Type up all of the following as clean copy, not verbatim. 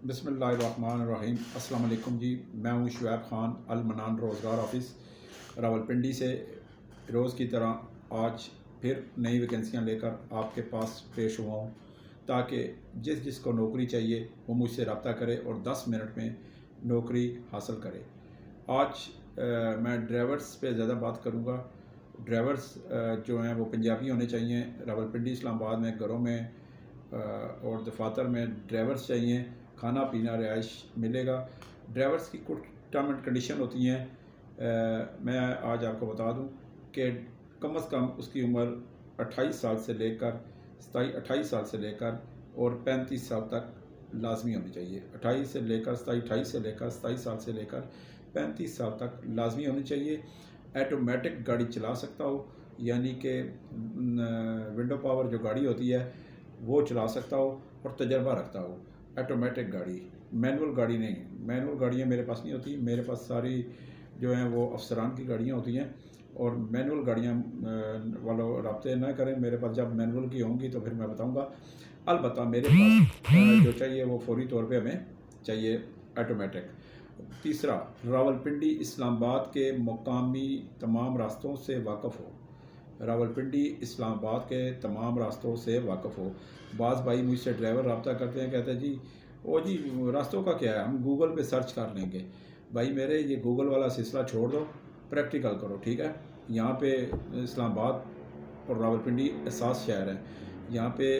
बिस्मिल्लाहिर्रहमानिर्रहीम। अस्सलाम वालेकुम जी। मैं हूँ शुएब ख़ान, अल मनान रोज़गार ऑफिस रावलपिंडी से। रोज़ की तरह आज फिर नई वैकेंसियाँ लेकर आपके पास पेश हुआ हूँ, ताकि जिसको नौकरी चाहिए वो मुझसे रब्ता करे और 10 मिनट में नौकरी हासिल करे। आज मैं ड्राइवर्स पे ज़्यादा बात करूँगा। ड्राइवर्स जो हैं वो पंजाबी होने चाहिए। रावलपिंडी इस्लामाबाद में घरों में और दफातर में ड्राइवर्स चाहिए। खाना पीना रिहाइश मिलेगा। ड्राइवर्स की कुछ टर्म एंड कंडीशन होती हैं। मैं आज आपको बता दूं कि कम से कम उसकी उम्र 28 साल से लेकर 28 साल से लेकर और 35 साल तक लाजमी होनी चाहिए। 28 से लेकर 28 से लेकर 27 साल से लेकर 35 साल तक लाजमी होनी चाहिए। ऑटोमेटिक गाड़ी चला सकता हो, यानी कि विंडो पावर जो गाड़ी होती है वो चला सकता हो और तजर्बा रखता हो। ऑटोमेटिक गाड़ी, मैनुअल गाड़ी नहीं। मैनुअल गाड़ियाँ मेरे पास नहीं होती। मेरे पास सारी जो हैं वो अफसरान की गाड़ियाँ होती हैं, और मैनुअल गाड़ियाँ वालों रब्ते ना करें मेरे पास। जब मैनुअल की होंगी तो फिर मैं बताऊँगा। अलबत्ता मेरे पास जो चाहिए वो फौरी तौर पे हमें चाहिए ऑटोमेटिक। तीसरा, रावलपिंडी इस्लामाबाद के मुकामी तमाम रास्तों से वाक़फ़ हो। रावलपिंडी इस्लामाबाद के तमाम रास्तों से वाक़फ़ हो। बाज़ भाई मुझसे ड्राइवर रब्ता करते हैं, कहते हैं जी ओ जी रास्तों का क्या है, हम गूगल पे सर्च कर लेंगे। भाई मेरे ये गूगल वाला सिलसिला छोड़ दो, प्रैक्टिकल करो, ठीक है। यहाँ पे इस्लामाबाद और रावलपिंडी एहसास शहर है। यहाँ पे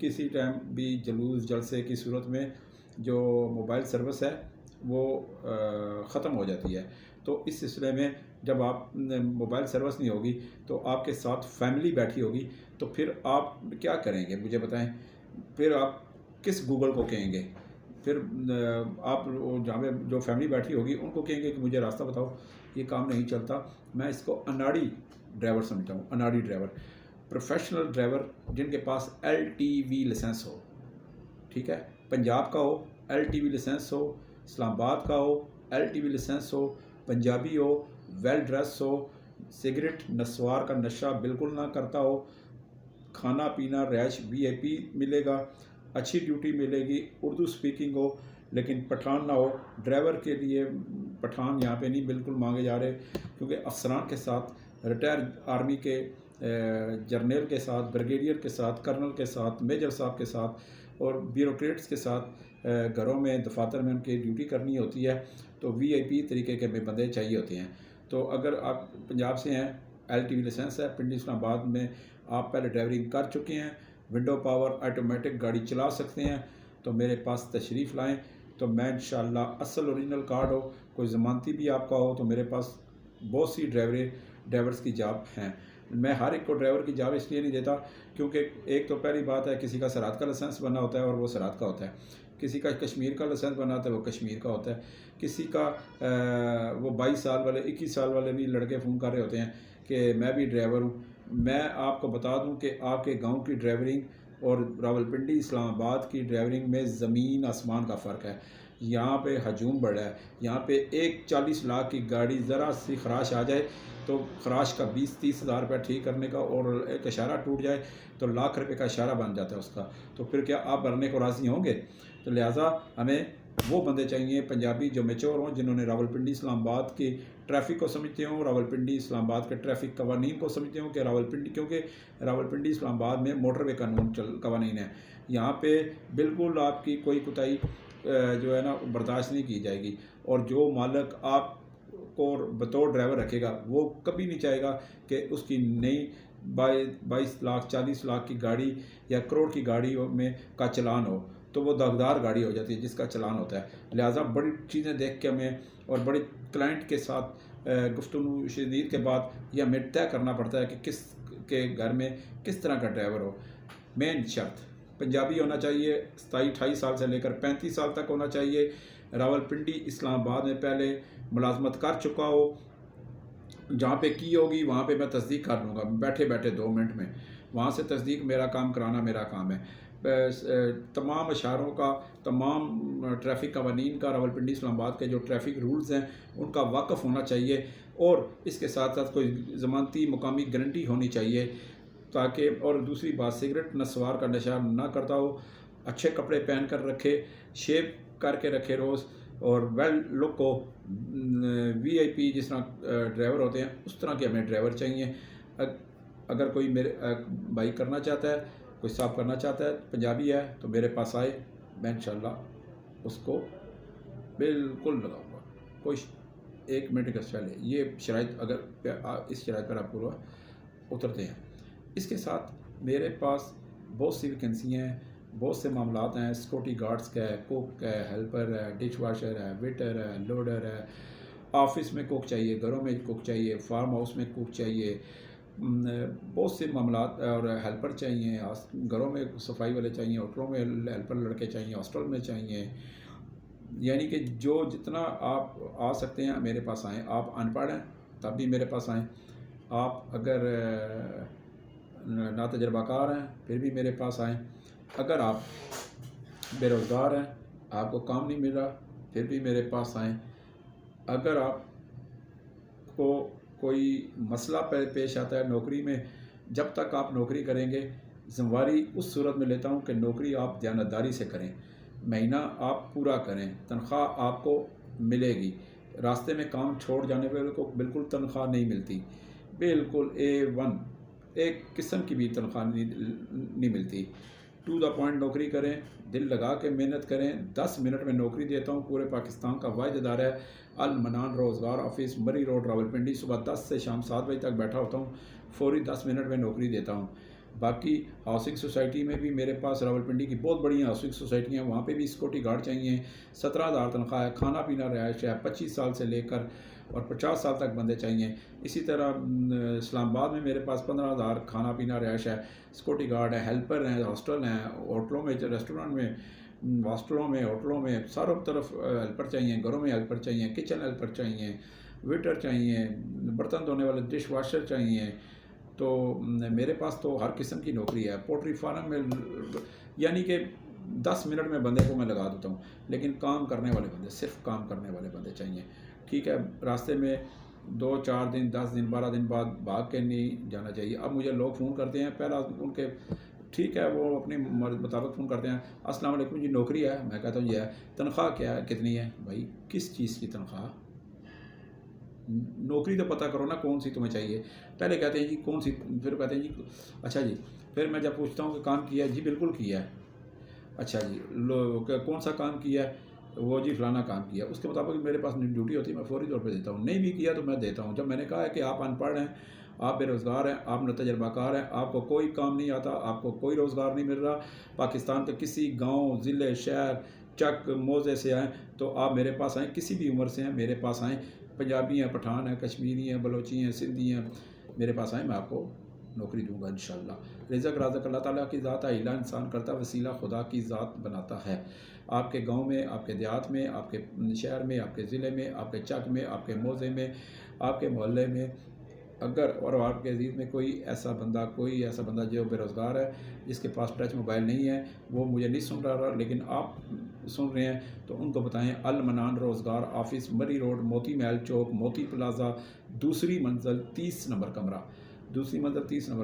किसी टाइम भी जलूस जलसे की सूरत में जो मोबाइल सर्विस है वो ख़त्म हो जाती है। तो इस सिलसिले में जब आप मोबाइल सर्विस नहीं होगी तो आपके साथ फैमिली बैठी होगी, तो फिर आप क्या करेंगे मुझे बताएं। फिर आप किस गूगल को कहेंगे? फिर आप जहाँ पे जो फैमिली बैठी होगी उनको कहेंगे कि मुझे रास्ता बताओ। ये काम नहीं चलता। मैं इसको अनाड़ी ड्राइवर समझता हूँ। अनाड़ी ड्राइवर, प्रोफेशनल ड्राइवर जिनके पास LTV लाइसेंस हो, ठीक है। पंजाब का हो, LTV लाइसेंस हो। इस्लामाबाद का हो, LTV लाइसेंस हो। पंजाबी हो, वेल ड्रेस हो, सिगरेट नस्वार का नशा बिल्कुल ना करता हो। खाना पीना रिहाइश VIP मिलेगा, अच्छी ड्यूटी मिलेगी। उर्दू स्पीकिंग हो, लेकिन पठान ना हो। ड्राइवर के लिए पठान यहाँ पे नहीं बिल्कुल मांगे जा रहे, क्योंकि अफसरान के साथ, रिटायर आर्मी के जर्नल के साथ, ब्रिगेडियर के साथ, कर्नल के साथ, मेजर साहब के साथ और ब्यूरोक्रेट्स के साथ घरों में दफातर में उनकी ड्यूटी करनी होती है। तो VIP तरीके के में बंदे चाहिए होते हैं। तो अगर आप पंजाब से हैं, LTV लाइसेंस है, पिंडी इस्लामाबाद में आप पहले ड्राइवरिंग कर चुके हैं, विंडो पावर ऑटोमेटिक गाड़ी चला सकते हैं, तो मेरे पास तशरीफ़ लाएं। तो मैं इंशाअल्लाह असल ओरिजिनल कार्ड हो, कोई ज़मानती भी आपका हो, तो मेरे पास बहुत सी ड्राइवर्स की जॉब हैं। मैं हर एक को ड्राइवर की जॉब इसलिए नहीं देता क्योंकि एक तो पहली बात है, किसी का सरात का लाइसेंस बना होता है और वो सरात का होता है। किसी का कश्मीर का लाइसेंस बना होता है, वो कश्मीर का होता है। किसी का वो 22 साल वाले, 21 साल वाले भी लड़के फ़ोन कर रहे होते हैं कि मैं भी ड्राइवर हूँ। मैं आपको बता दूं कि आपके गांव की ड्राइवरिंग और रावलपिंडी इस्लामाबाद की ड्राइवरिंग में ज़मीन आसमान का फ़र्क है। यहाँ पे हजूम बड़ा है। यहाँ पे एक 40 लाख की गाड़ी ज़रा सी खराश आ जाए तो खराश का 20-30 हज़ार रुपये ठीक करने का, और एक इशारा टूट जाए तो लाख रुपए का इशारा बन जाता है उसका। तो फिर क्या आप भरने को राज़ी होंगे? तो लिहाजा हमें वो बंदे चाहिए पंजाबी जो मेच्योर हों, जिन्होंने रावलपिंडी इस्लामाबाद की ट्रैफिक को समझते हों, रावलपिंडी इस्लामाबाद के ट्रैफिक कवानीन को समझते हों कि रावलपिंडी, क्योंकि रावलपिंडी इस्लामाबाद में मोटरवे कानून कवानीन है। यहाँ पे बिल्कुल आपकी कोई कोताही जो है ना बर्दाश्त नहीं की जाएगी। और जो मालिक आप को बतौर ड्राइवर रखेगा वो कभी नहीं चाहेगा कि उसकी नई 22 लाख 40 लाख की गाड़ी या करोड़ की गाड़ी में का चलान हो, तो वो दागदार गाड़ी हो जाती है जिसका चलान होता है। लिहाजा बड़ी चीज़ें देख के हमें और बड़े क्लाइंट के साथ गुफ्तगू शदीद के बाद यह हमें तय करना पड़ता है कि किस के घर में किस तरह का ड्राइवर हो। मेन शर्त पंजाबी होना चाहिए, 27-28 साल से लेकर 35 साल तक होना चाहिए। रावलपिंडी इस्लामाबाद में पहले मुलाजमत कर चुका हो। जहाँ पे की होगी वहाँ पे मैं तस्दीक कर लूँगा बैठे बैठे 2 मिनट में। वहाँ से तस्दीक मेरा काम कराना मेरा काम है। तमाम इशारों का, तमाम ट्रैफ़िक कवानीन का, रावलपिंडी इस्लामाबाद के जो ट्रैफ़िक रूल्स हैं उनका वाक़फ़ होना चाहिए, और इसके साथ साथ कोई ज़मानती मुकामी गारंटी होनी चाहिए ताकि। और दूसरी बात, सिगरेट नस्वार का नशा ना करता हो, अच्छे कपड़े पहन कर रखे, शेव کر کے رکھے روز اور ویل لک ہو, وی آئی پی جس طرح ڈرائیور ہوتے ہیں اس طرح کے ہمیں ڈرائیور چاہیے. اگر کوئی میرے بھائی کرنا چاہتا ہے, کوئی صاحب کرنا چاہتا ہے, پنجابی ہے تو میرے پاس آئے, میں انشاءاللہ اس کو بالکل لگاؤں گا. کوئی 1 منٹ کا چلے, یہ شرائط اگر اس شرائط پر آپ پورا اترتے ہیں. اس کے ساتھ میرے پاس بہت سی ویکنسیاں ہیں, بہت سے معاملات ہیں. سیکورٹی گارڈز کا ہے, کوک ہے, ہیلپر ہے, ڈش واشر ہے, ویٹر ہے, لوڈر ہے, آفس میں کوک چاہیے, گھروں میں کوک چاہیے, فارم ہاؤس میں کوک چاہیے, بہت سے معاملات اور ہیلپر چاہیے, گھروں میں صفائی والے چاہیے, ہوٹلوں میں ہیلپر لڑکے چاہیے, ہاسٹل میں چاہیے. یعنی کہ جو جتنا آپ آ سکتے ہیں میرے پاس آئیں. آپ ان پڑھ ہیں تب بھی میرے پاس آئیں, آپ اگر ناتجربہ کار ہیں پھر بھی میرے پاس آئیں, اگر آپ بے روزگار ہیں, آپ کو کام نہیں مل رہا, پھر بھی میرے پاس آئیں. اگر آپ کو کوئی مسئلہ پیش آتا ہے نوکری میں, جب تک آپ نوکری کریں گے, ذمہ داری اس صورت میں لیتا ہوں کہ نوکری آپ دیانتداری سے کریں, مہینہ آپ پورا کریں, تنخواہ آپ کو ملے گی. راستے میں کام چھوڑ جانے والے کو بالکل تنخواہ نہیں ملتی, بالکل A1 ایک قسم کی بھی تنخواہ نہیں ملتی. ٹو دا پوائنٹ نوکری کریں, دل لگا کے محنت کریں. 10 منٹ میں نوکری دیتا ہوں. پورے پاکستان کا واحد ادارہ ہے المنان روزگار آفس, مری روڈ, راولپنڈی. صبح 10 سے شام 7 بجے تک بیٹھا ہوتا ہوں, فوری 10 منٹ میں نوکری دیتا ہوں. باقی ہاؤسنگ سوسائٹی میں بھی میرے پاس راولپنڈی کی بہت بڑی ہاؤسنگ سوسائٹیاں ہیں, وہاں پہ بھی سیکورٹی گارڈ چاہیے. 17,000 تنخواہ ہے, کھانا پینا رہائش ہے, 25 سال سے لے کر اور 50 سال تک بندے چاہیے. اسی طرح اسلام آباد میں میرے پاس 15,000 کھانا پینا رہائش ہے, سیکورٹی گارڈ ہے, ہیلپر ہیں, ہاسٹل ہیں, ہوٹلوں میں, ریسٹورنٹ میں, ہاسٹلوں میں, ہوٹلوں میں, ساروں طرف ہیلپر چاہیے. گھروں میں ہیلپر چاہیے, کچن ہیلپر چاہیے, ویٹر چاہیے, برتن دھونے والے ڈش واشر چاہیے. تو میرے پاس تو ہر قسم کی نوکری ہے. پولٹری فارم میں یعنی کہ 10 منٹ میں بندے کو میں لگا دیتا ہوں, لیکن کام کرنے والے بندے, صرف کام کرنے والے بندے چاہیے. ٹھیک ہے, راستے میں 2-4 دن 10 دن 12 دن بعد بھاگ کے نہیں جانا چاہیے. اب مجھے لوگ فون کرتے ہیں, پہلا ان کے ٹھیک ہے وہ اپنی مطابق فون کرتے ہیں, السلام علیکم جی نوکری ہے, میں کہتا ہوں یہ ہے, تنخواہ کیا ہے, کتنی ہے. بھائی کس چیز کی تنخواہ, نوکری تو پتہ کرو نا کون سی تمہیں چاہیے. پہلے کہتے ہیں جی کون سی, پھر کہتے ہیں جی اچھا جی, پھر میں جب پوچھتا ہوں کہ کام کیا ہے, جی بالکل کیا ہے. اچھا جی کون سا کام کیا ہے, وہ جی فلانا کام کیا. اس کے مطابق میرے پاس ڈیوٹی ہوتی ہے, میں فوری طور پہ دیتا ہوں. نہیں بھی کیا تو میں دیتا ہوں. جب میں نے کہا ہے کہ آپ ان پڑھ ہیں, آپ بے روزگار ہیں, آپ ناتجربہ کار ہیں, آپ کو کوئی کام نہیں آتا, آپ کو کوئی روزگار نہیں مل رہا, پاکستان کے کسی گاؤں, ضلع, شہر, چک, موزے سے آئیں تو آپ میرے پاس آئیں. کسی بھی عمر سے ہیں میرے پاس آئیں, پنجابی ہیں, پٹھان ہیں, کشمیری ہیں, بلوچی ہیں, سندھی ہیں, میرے پاس آئیں, میں آپ کو نوکری دوں گا انشاءاللہ. رزق رازق اللہ تعالیٰ کی ذات ہے, ہیلہ انسان کرتا, وسیلہ خدا کی ذات بناتا ہے. آپ کے گاؤں میں, آپ کے دیہات میں, آپ کے شہر میں, آپ کے ضلع میں, آپ کے چک میں, آپ کے موزے میں, آپ کے محلے میں, اگر اور آپ کے عزیز میں کوئی ایسا بندہ جو بے روزگار ہے, جس کے پاس ٹچ موبائل نہیں ہے, وہ مجھے نہیں سن رہا لیکن آپ سن رہے ہیں, تو ان کو بتائیں المنان روزگار آفس, مری روڈ, موتی محل چوک, موتی پلازا, دوسری منزل 30 نمبر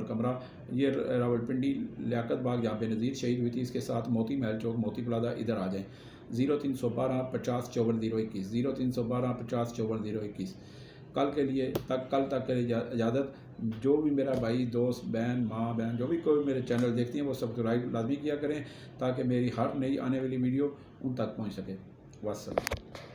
کمرہ. یہ راولپنڈی لیاقت باغ جہاں بے نظیر شہید ہوئی تھی, اس کے ساتھ موتی محل چوک, موتی پلازا, ادھر آ جائیں. 0312 50 54 021, 0312 50 54 021. کل تک کے لیے اجازت. جو بھی میرا بھائی, دوست, بہن, ماں بہن, جو بھی کوئی میرے چینل دیکھتی ہیں, وہ سبسکرائب لازمی کیا کریں تاکہ میری ہر نئی آنے والی ویڈیو ان تک پہنچ سکے. والسلام.